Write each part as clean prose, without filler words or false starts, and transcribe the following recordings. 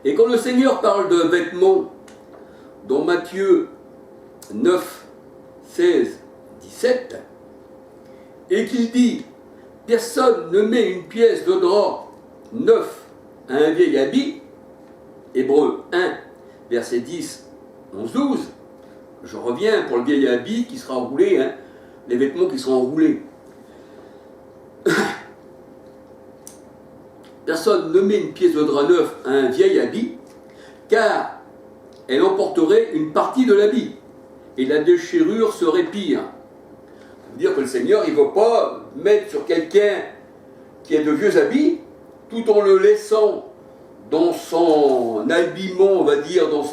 Et quand le Seigneur parle de vêtements, dans Matthieu 9, 16, 17, et qu'il dit « Personne ne met une pièce de drap neuf à un vieil habit », Hébreux 1, verset 10, 11, 12, je reviens pour le vieil habit qui sera roulé, hein, les vêtements qui seront roulés. Personne ne met une pièce de drap neuf à un vieil habit, car elle emporterait une partie de l'habit, et la déchirure serait pire. Ça veut dire que le Seigneur, il ne veut pas mettre sur quelqu'un qui a de vieux habits, tout en le laissant dans son habillement, on va dire, dans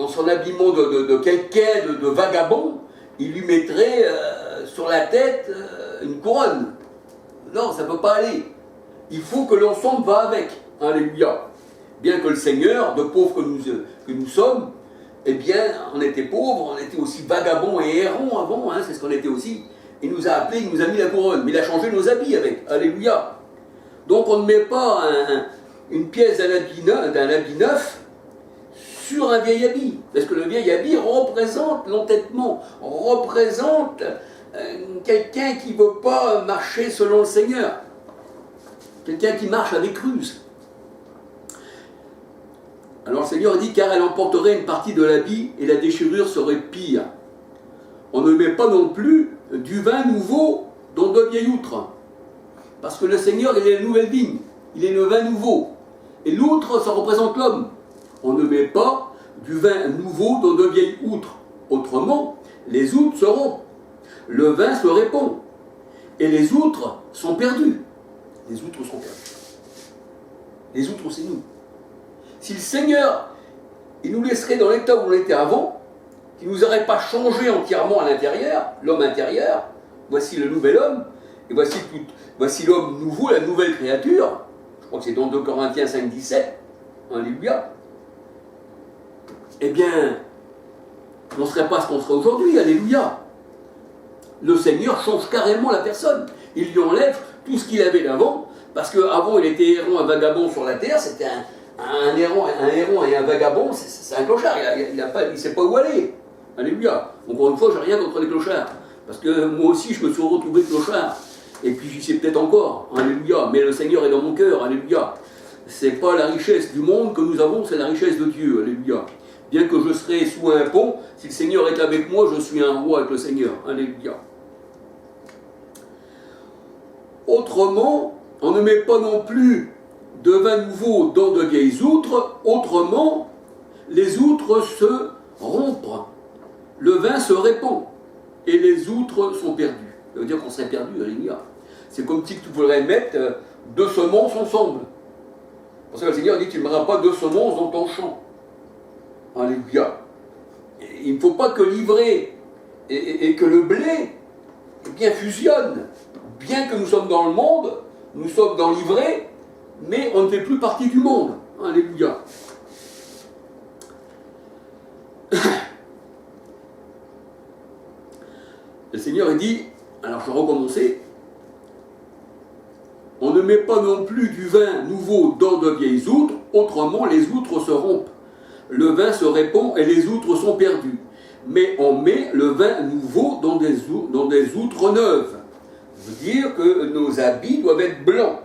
son habillement de quelqu'un de vagabond, il lui mettrait sur la tête une couronne. Non, ça ne peut pas aller. Il faut que l'ensemble va avec. Alléluia. Bien que le Seigneur, de pauvres que nous sommes, eh bien, on était pauvres, on était aussi vagabonds et errants avant, hein, c'est ce qu'on était aussi. Il nous a appelés, il nous a mis la couronne, mais il a changé nos habits avec. Alléluia. Donc on ne met pas une pièce d'un habit neuf sur un vieil habit. Parce que le vieil habit représente l'entêtement, représente quelqu'un qui ne veut pas marcher selon le Seigneur. Quelqu'un qui marche avec ruse. Alors le Seigneur dit, car elle emporterait une partie de l'habit et la déchirure serait pire. On ne met pas non plus du vin nouveau dans de vieilles outres. Parce que le Seigneur, il est la nouvelle vigne. Il est le vin nouveau. Et l'outre, ça représente l'homme. On ne met pas du vin nouveau dans de vieilles outres. Autrement, les outres se rompent. Le vin se répand. Et les outres sont perdues. Les outres sont perdues. Les outres, c'est nous. Si le Seigneur, il nous laisserait dans l'état où on était avant, qu'il ne nous aurait pas changé entièrement à l'intérieur, l'homme intérieur, voici le nouvel homme, et voici l'homme nouveau, la nouvelle créature, je crois que c'est dans 2 Corinthiens 5, 17, alléluia, eh bien, on ne serait pas ce qu'on serait aujourd'hui, alléluia. Le Seigneur change carrément la personne, il lui enlève tout ce qu'il avait d'avant, parce qu'avant il était errant, un vagabond sur la terre, c'était un errant et un vagabond, c'est un clochard, il ne sait pas où aller. Alléluia. Encore une fois, je n'ai rien contre les clochards. Parce que moi aussi, je me suis retrouvé clochard. Et puis, j'y sais peut-être encore. Alléluia. Mais le Seigneur est dans mon cœur. Alléluia. Ce n'est pas la richesse du monde que nous avons, c'est la richesse de Dieu. Alléluia. Bien que je serai sous un pont, si le Seigneur est avec moi, je suis un roi avec le Seigneur. Alléluia. Autrement, on ne met pas non plus de vin nouveau dans de vieilles outres. Autrement, les outres se rompent. Le vin se répand et les outres sont perdues. Ça veut dire qu'on serait perdu, alléluia. C'est comme si tu voudrais mettre deux semences ensemble. Pour ça, le Seigneur dit, tu ne mettras pas deux semences dans ton champ. Alléluia. Il ne faut pas que l'ivraie et que le blé eh bien, fusionnent. Bien que nous sommes dans le monde, nous sommes dans l'ivraie, mais on ne fait plus partie du monde. Alléluia. Le Seigneur dit, alors je vais recommencer, on ne met pas non plus du vin nouveau dans de vieilles outres, autrement les outres se rompent. Le vin se répand et les outres sont perdues. Mais on met le vin nouveau dans des outres neuves. Ça veut dire que nos habits doivent être blancs.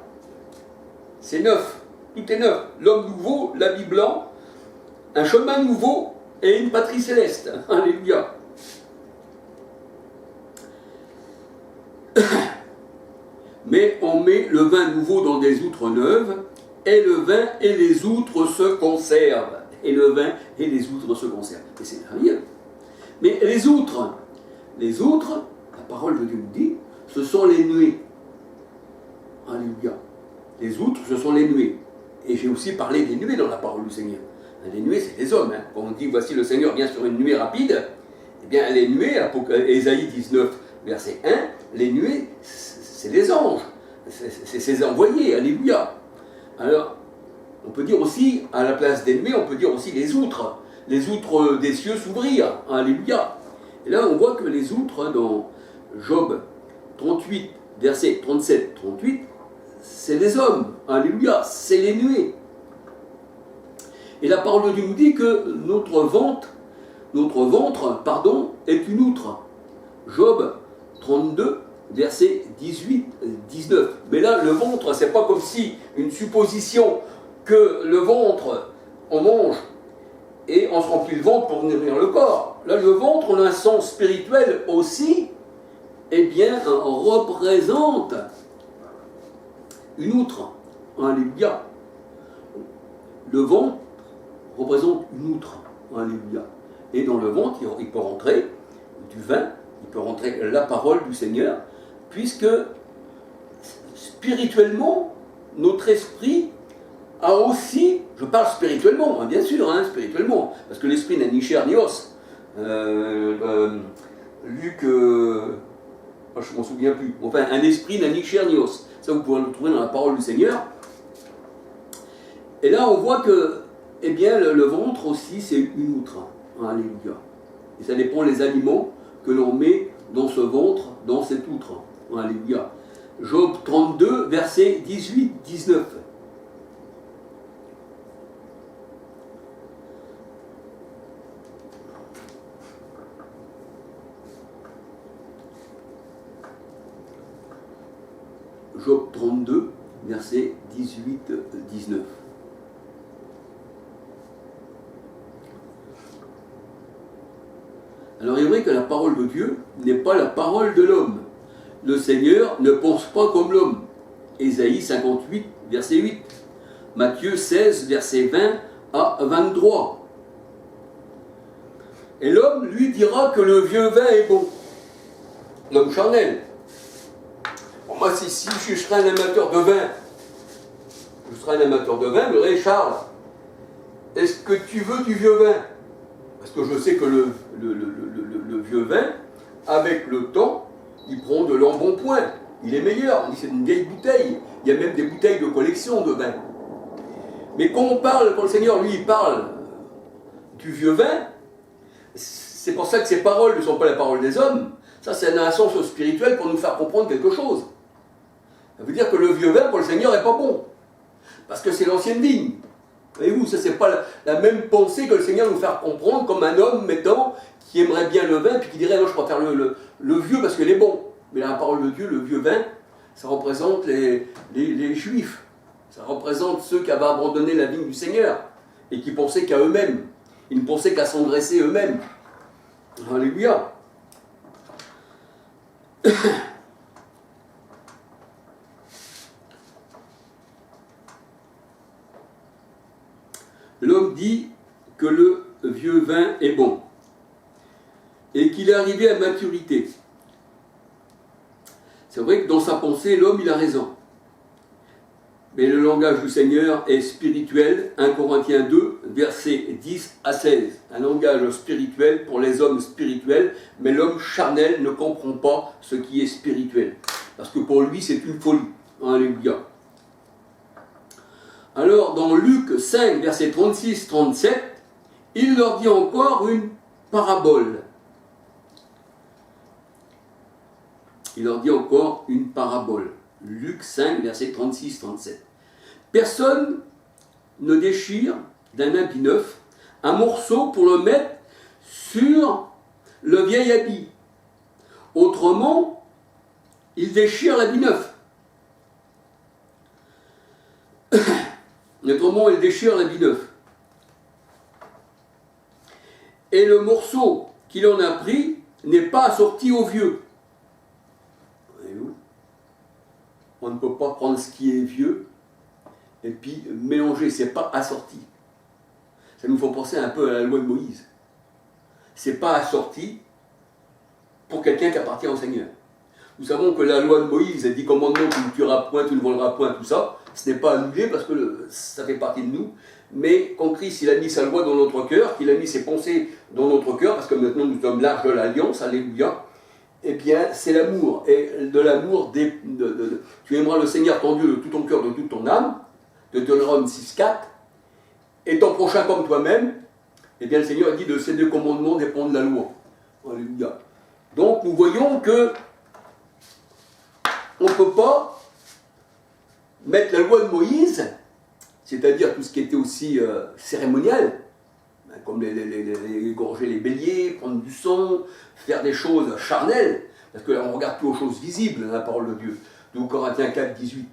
C'est neuf, tout est neuf. L'homme nouveau, l'habit blanc, un chemin nouveau et une patrie céleste. Alléluia. Mais on met le vin nouveau dans des outres neuves, et le vin et les outres se conservent. Et le vin et les outres se conservent. Et c'est merveilleux. Mais les outres, la parole de Dieu nous dit, ce sont les nuées. Alléluia. Les outres, ce sont les nuées. Et j'ai aussi parlé des nuées dans la parole du Seigneur. Les nuées, c'est des hommes. Quand on dit, voici le Seigneur vient sur une nuée rapide, eh bien les nuées, Ésaïe 19, verset 1, les nuées, c'est les anges. C'est ses envoyés. Alléluia. Alors, on peut dire aussi, à la place des nuées, on peut dire aussi les outres des cieux s'ouvrirent. Alléluia. Et là, on voit que les outres, dans Job 38, versets 37-38, c'est les hommes. Alléluia. C'est les nuées. Et la parole de Dieu nous dit que notre ventre, est une outre. Job 32, versets 18-19. Mais là, le ventre, c'est pas comme si une supposition que le ventre, on mange et on se remplit le ventre pour nourrir le corps. Là, le ventre, en un sens spirituel aussi, eh bien, représente une outre. Alléluia. Le ventre représente une outre. Alléluia. Et dans le ventre, il peut rentrer du vin, il peut rentrer la parole du Seigneur, puisque spirituellement, notre esprit a aussi, je parle spirituellement, bien sûr, spirituellement, parce que l'esprit n'a ni chair ni os. Luc, je ne m'en souviens plus, enfin, un esprit n'a ni chair ni os. Ça, vous pouvez le trouver dans la parole du Seigneur. Et là, on voit que, eh bien, le ventre aussi, c'est une outre. Alléluia. Et ça dépend des aliments que l'on met dans ce ventre, dans cette outre. Alléluia. Job 32, versets 18-19. Job 32, versets 18-19. Alors il est vrai que la parole de Dieu n'est pas la parole de l'homme. Le Seigneur ne pense pas comme l'homme. Ésaïe 58, verset 8. Matthieu 16, verset 20 à 23. Et l'homme lui dira que le vieux vin est bon. L'homme charnel. Bon, moi, si je serais un amateur de vin, je dirais, Charles, est-ce que tu veux du vieux vin? Parce que je sais que le vieux vin, avec le temps, il prend de l'embonpoint. Il est meilleur. On dit c'est une vieille bouteille. Il y a même des bouteilles de collection de vin. Mais quand le Seigneur, lui, il parle du vieux vin, c'est pour ça que ces paroles ne sont pas la parole des hommes. Ça, c'est un sens spirituel pour nous faire comprendre quelque chose. Ça veut dire que le vieux vin, pour le Seigneur, n'est pas bon. Parce que c'est l'ancienne vigne. Voyez-vous, ça, c'est pas la même pensée que le Seigneur nous faire comprendre, comme un homme, mettons, qui aimerait bien le vin, puis qui dirait, non, je préfère le vieux parce qu'il est bon. Mais la parole de Dieu, le vieux vin, ça représente les Juifs. Ça représente ceux qui avaient abandonné la vigne du Seigneur et qui pensaient qu'à eux-mêmes. Ils ne pensaient qu'à s'engraisser eux-mêmes. Alléluia. L'homme dit que le vieux vin est bon et qu'il est arrivé à maturité. C'est vrai que dans sa pensée, l'homme, il a raison. Mais le langage du Seigneur est spirituel. 1 Corinthiens 2, versets 10 à 16. Un langage spirituel pour les hommes spirituels, mais l'homme charnel ne comprend pas ce qui est spirituel. Parce que pour lui, c'est une folie. Alléluia. Alors, dans Luc 5, versets 36-37, il leur dit encore une parabole. Il leur dit encore une parabole. Luc 5, versets 36-37. Personne ne déchire d'un habit neuf un morceau pour le mettre sur le vieil habit. Autrement, il déchire l'habit neuf. Autrement, il déchire l'habit neuf. Et le morceau qu'il en a pris n'est pas assorti au vieux. Voyez-vous ? On ne peut pas prendre ce qui est vieux et puis mélanger, c'est pas assorti. Ça nous fait penser un peu à la loi de Moïse. C'est pas assorti pour quelqu'un qui appartient au Seigneur. Nous savons que la loi de Moïse, elle dit commandement, tu ne tueras point, tu ne voleras point, tout ça. Ce n'est pas annulé parce que ça fait partie de nous. Mais quand Christ il a mis sa loi dans notre cœur, qu'il a mis ses pensées dans notre cœur, parce que maintenant nous sommes larges de l'alliance, alléluia, eh bien c'est l'amour. Et de l'amour, tu aimeras le Seigneur ton Dieu de tout ton cœur, de toute ton âme, de Deutéronome 6,4, et ton prochain comme toi-même, eh bien le Seigneur dit de ces deux commandements dépendent de la loi. Alléluia. Donc nous voyons que on ne peut pas mettre la loi de Moïse c'est-à-dire tout ce qui était aussi cérémonial, comme égorger les béliers, prendre du sang, faire des choses charnelles, parce que là, on regarde plus aux choses visibles dans la parole de Dieu. Donc Corinthiens 4, 18.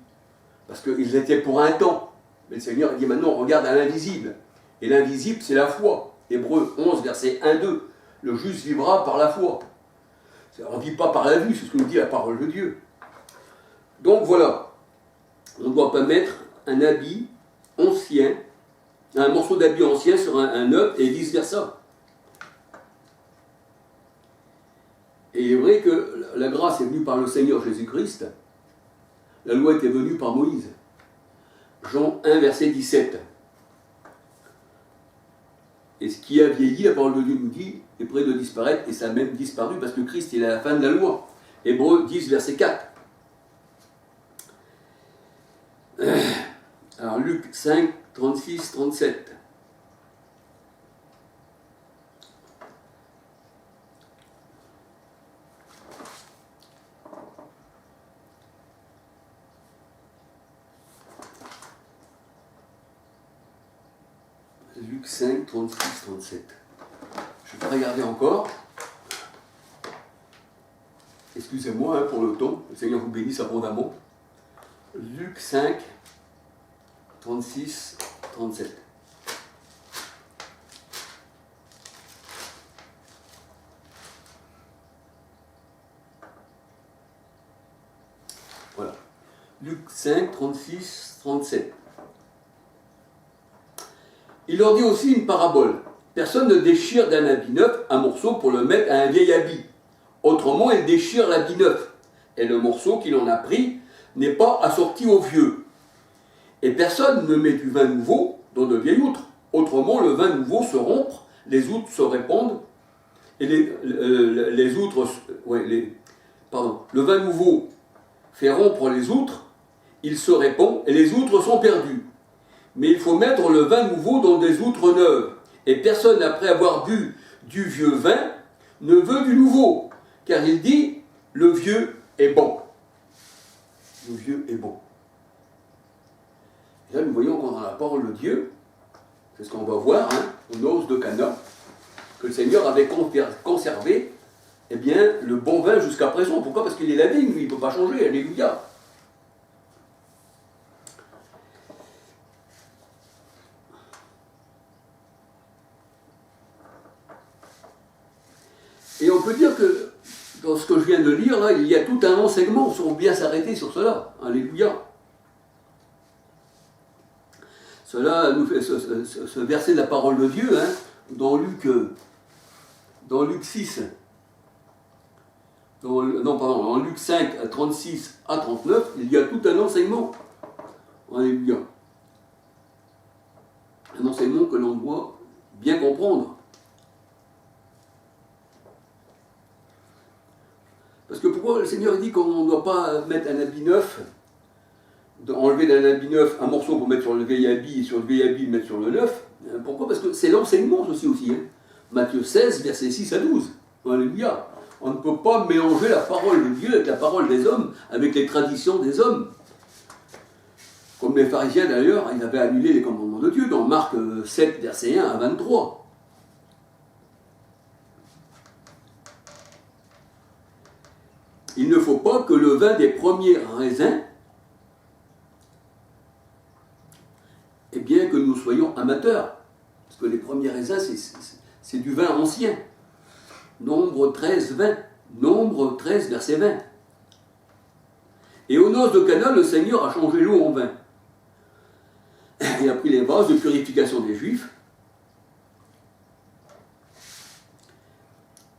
Parce qu'ils étaient pour un temps. Mais le Seigneur dit maintenant, on regarde à l'invisible. Et l'invisible, c'est la foi. Hébreux 11, verset 1, 2. Le juste vivra par la foi. On ne vit pas par la vue, c'est ce que nous dit la parole de Dieu. Donc voilà. On ne doit pas mettre un habit ancien, un morceau d'habit ancien sur un neuf et vice-versa. Et il est vrai que la grâce est venue par le Seigneur Jésus-Christ. La loi était venue par Moïse. Jean 1, verset 17. Et ce qui a vieilli, la parole de Dieu nous dit, est près de disparaître, et ça a même disparu parce que Christ il est à la fin de la loi. Hébreux 10, verset 4. Alors Luc 5, 36, 37. Luc 5, 36, 37. Je vais regarder encore. Excusez-moi pour le temps. Le Seigneur vous bénisse abondamment. Luc 5, 36, 37. Voilà. Luc 5, 36, 37. Il leur dit aussi une parabole. Personne ne déchire d'un habit neuf un morceau pour le mettre à un vieil habit. Autrement, il déchire l'habit neuf. Et le morceau qu'il en a pris n'est pas assorti au vieux. Et personne ne met du vin nouveau dans de vieilles outres. Autrement, le vin nouveau se rompt, les outres se répandent, et les outres... le vin nouveau fait rompre les outres, il se répand, et les outres sont perdues. Mais il faut mettre le vin nouveau dans des outres neuves. Et personne, après avoir bu du vieux vin, ne veut du nouveau. Car il dit, le vieux est bon. Le vieux est bon. Et là, nous voyons qu'on dans la parole de Dieu, c'est ce qu'on va voir, aux noces de Cana, que le Seigneur avait conservé le bon vin jusqu'à présent. Pourquoi? Parce qu'il est la vigne, lui, il ne peut pas changer. Alléluia. Et on peut dire que, dans ce que je viens de lire, là, il y a tout un enseignement, on peut bien s'arrêter sur cela. Alléluia. Cela nous fait ce verset de la parole de Dieu, dans Luc 6, dans Luc 5, 36 à 39, il y a tout un enseignement. Alléluia. Un enseignement que l'on doit bien comprendre. Parce que pourquoi le Seigneur dit qu'on ne doit pas mettre un habit neuf, enlever d'un habit neuf un morceau pour mettre sur le vieil habit, et sur le vieil habit mettre sur le neuf? Pourquoi? Parce que c'est l'enseignement ceci aussi. Matthieu 16, versets 6 à 12. Alléluia. On ne peut pas mélanger la parole de Dieu avec la parole des hommes, avec les traditions des hommes. Comme les pharisiens d'ailleurs, ils avaient annulé les commandements de Dieu dans Marc 7, verset 1 à 23. Il ne faut pas que le vin des premiers raisins, que nous soyons amateurs. Parce que les premiers raisins, c'est du vin ancien. Nombre 13, 20. Nombre 13, verset 20. Et aux noces de Cana, le Seigneur a changé l'eau en vin. Il a pris les vases de purification des Juifs.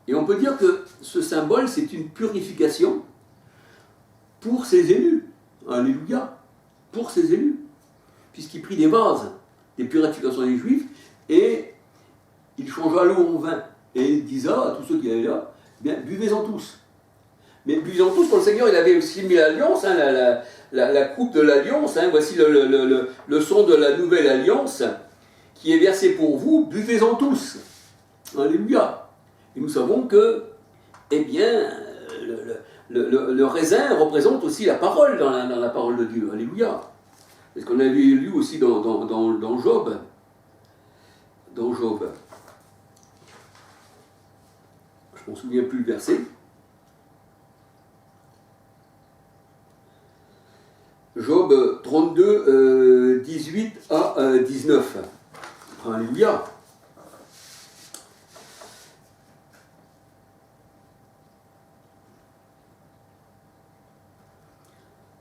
Et on peut dire que ce symbole, c'est une purification pour ses élus. Alléluia. Pour ses élus. Puisqu'il prit des vases, des purifications des Juifs, et il changea l'eau en vin. Et il disait à tous ceux qui étaient là, bien, buvez-en tous. Mais buvez-en tous, pour le Seigneur, il avait aussi mis l'alliance, la coupe de l'alliance. Voici le son de la nouvelle alliance qui est versé pour vous, buvez-en tous. Alléluia. Et nous savons que, le raisin représente aussi la parole dans la parole de Dieu. Alléluia. C'est ce qu'on avait lu aussi dans Job. Dans Job. Je ne m'en souviens plus le verset. Job 32, 18 à 19. Alléluia.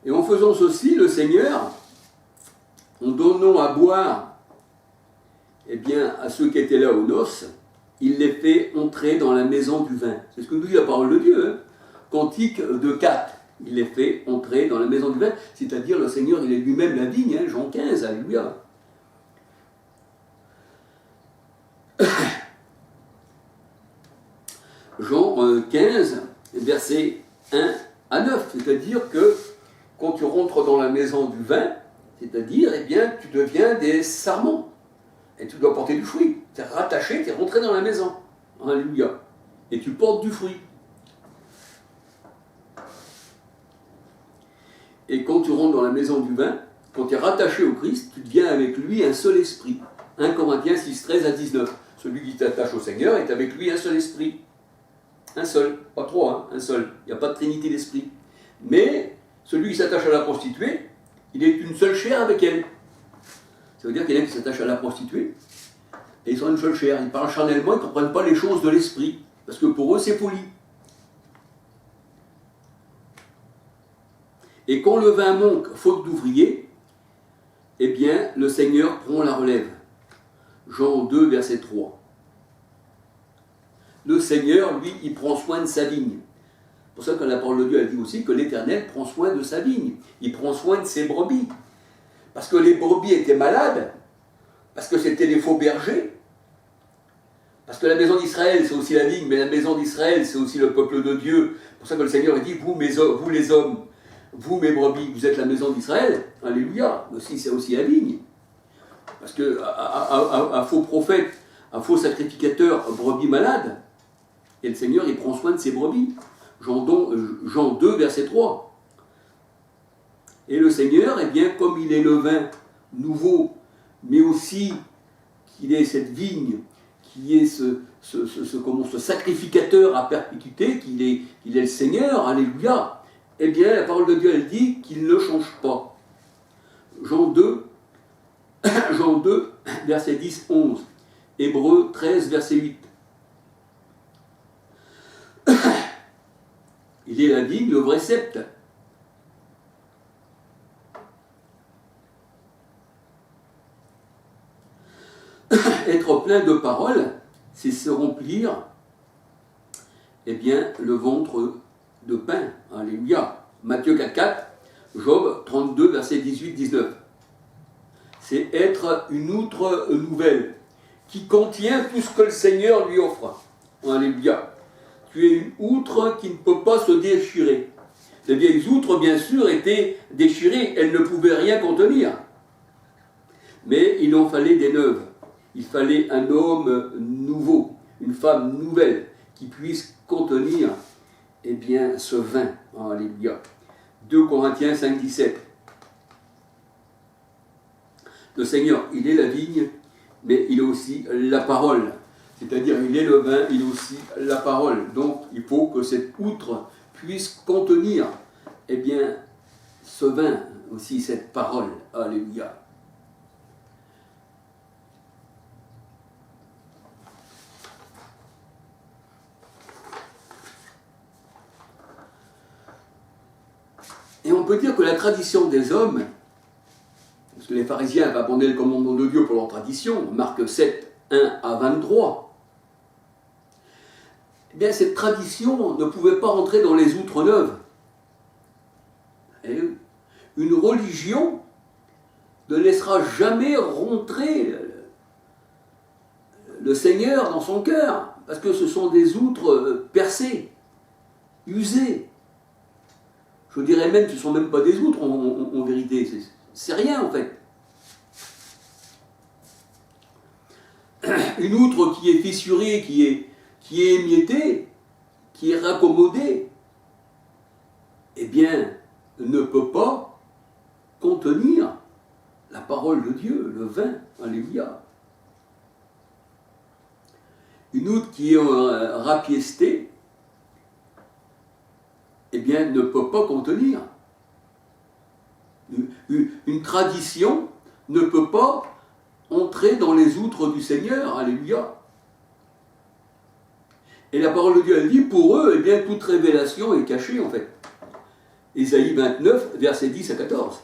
Et en faisant ceci, le Seigneur, en donnant à boire à ceux qui étaient là aux noces, il les fait entrer dans la maison du vin. C'est ce que nous dit la parole de Dieu. Hein. Cantique de 4. Il les fait entrer dans la maison du vin, c'est-à-dire le Seigneur, il est lui-même la vigne, hein, Jean 15, alléluia. Jean 15, versets 1 à 9, c'est-à-dire que quand tu rentres dans la maison du vin, c'est-à-dire, tu deviens des sarments, et tu dois porter du fruit. Tu es rattaché, tu es rentré dans la maison, alléluia, et tu portes du fruit. Et quand tu rentres dans la maison du vin, quand tu es rattaché au Christ, tu deviens avec lui un seul esprit. 1 Corinthiens 6, 13 à 19. Celui qui t'attache au Seigneur est avec lui un seul esprit. Un seul, pas trois, hein, un seul. Il n'y a pas de trinité d'esprit. Mais celui qui s'attache à la prostituée, il est une seule chair avec elle. Ça veut dire qu'il y en a qui s'attachent à la prostituée, et ils sont une seule chair. Ils parlent charnellement, ils ne comprennent pas les choses de l'esprit. Parce que pour eux, c'est poli. Et quand le vin manque, faute d'ouvriers, le Seigneur prend la relève. Jean 2, verset 3. Le Seigneur, lui, il prend soin de sa vigne. C'est pour ça que la parole de Dieu a dit aussi que l'Éternel prend soin de sa vigne. Il prend soin de ses brebis. Parce que les brebis étaient malades, parce que c'était les faux bergers, parce que la maison d'Israël, c'est aussi la vigne, mais la maison d'Israël, c'est aussi le peuple de Dieu. C'est pour ça que le Seigneur dit, vous les hommes, vous mes brebis, vous êtes la maison d'Israël, alléluia, aussi c'est aussi la vigne. Parce que un faux prophète, un faux sacrificateur, brebis malade, et le Seigneur il prend soin de ses brebis. Jean 2, verset 3. Et le Seigneur, comme il est le vin nouveau, mais aussi qu'il est cette vigne, qui est ce sacrificateur à perpétuité, qu'il est le Seigneur, alléluia, la parole de Dieu, elle dit qu'il ne change pas. Jean 2, verset 10, 11. Hébreux 13, verset 8. Il est la vigne, le vrai sceptre. Être plein de paroles, c'est se remplir, le ventre de pain. Alléluia. Matthieu 4, 4, Job 32, verset 18, 19. C'est être une outre nouvelle qui contient tout ce que le Seigneur lui offre. Alléluia. Tu es une outre qui ne peut pas se déchirer. Les vieilles outres, bien sûr, étaient déchirées, elles ne pouvaient rien contenir. Mais il en fallait des neuves. Il fallait un homme nouveau, une femme nouvelle, qui puisse contenir ce vin. Alléluia. 2 Corinthiens 5, 17. Le Seigneur, il est la vigne, mais il est aussi la parole. C'est-à-dire, il est le vin, il est aussi la parole. Donc, il faut que cette outre puisse contenir, ce vin, aussi cette parole. Alléluia. Et on peut dire que la tradition des hommes, parce que les pharisiens avaient abandonné le commandement de Dieu pour leur tradition, Marc 7, 1 à 23, cette tradition ne pouvait pas rentrer dans les outres neuves. Et une religion ne laissera jamais rentrer le Seigneur dans son cœur, parce que ce sont des outres percées, usées. Je dirais même que ce ne sont même pas des outres en vérité, c'est rien en fait. Une outre qui est fissurée, qui est émiettée, qui est raccommodée, ne peut pas contenir parole de Dieu, le vin, alléluia. Une outre qui est rapiestée, eh bien, ne peut pas contenir. Une tradition ne peut pas entrer dans les outres du Seigneur, alléluia. Et la parole de Dieu, elle dit, pour eux, eh bien, toute révélation est cachée, en fait. Ésaïe 29, versets 10 à 14.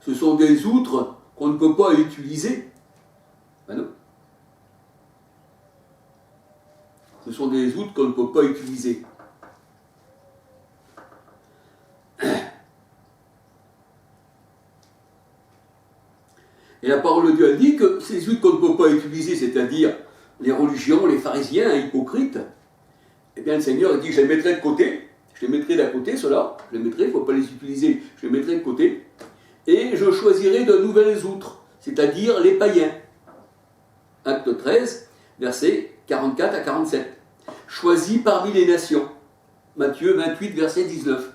Ce sont des outres qu'on ne peut pas utiliser. Ben non. Ce sont des outres qu'on ne peut pas utiliser. Et la parole de Dieu dit que ces outres qu'on ne peut pas utiliser, c'est-à-dire les religions, les pharisiens, hypocrites, eh bien le Seigneur dit, je les mettrai de côté, je les mettrai d'à côté, ceux-là, je les mettrai, il ne faut pas les utiliser, je les mettrai de côté, et je choisirai de nouvelles outres, c'est-à-dire les païens. Acte 13, versets 44 à 47. Choisis parmi les nations. Matthieu 28, verset 19.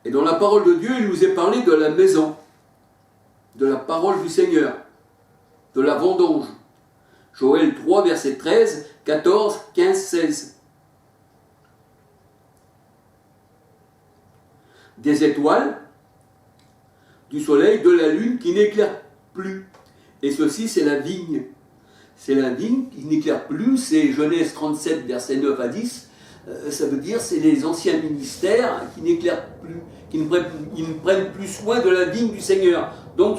Et dans la parole de Dieu, il nous est parlé de la maison, de la parole du Seigneur, de la vendange. Joël 3, verset 13, 14, 15, 16. Des étoiles, du soleil, de la lune qui n'éclairent plus. Et ceci, c'est la vigne. C'est la vigne qui n'éclaire plus, c'est Genèse 37, verset 9 à 10. Ça veut dire c'est les anciens ministères qui n'éclairent plus, qui ne prennent plus soin de la vigne du Seigneur. Donc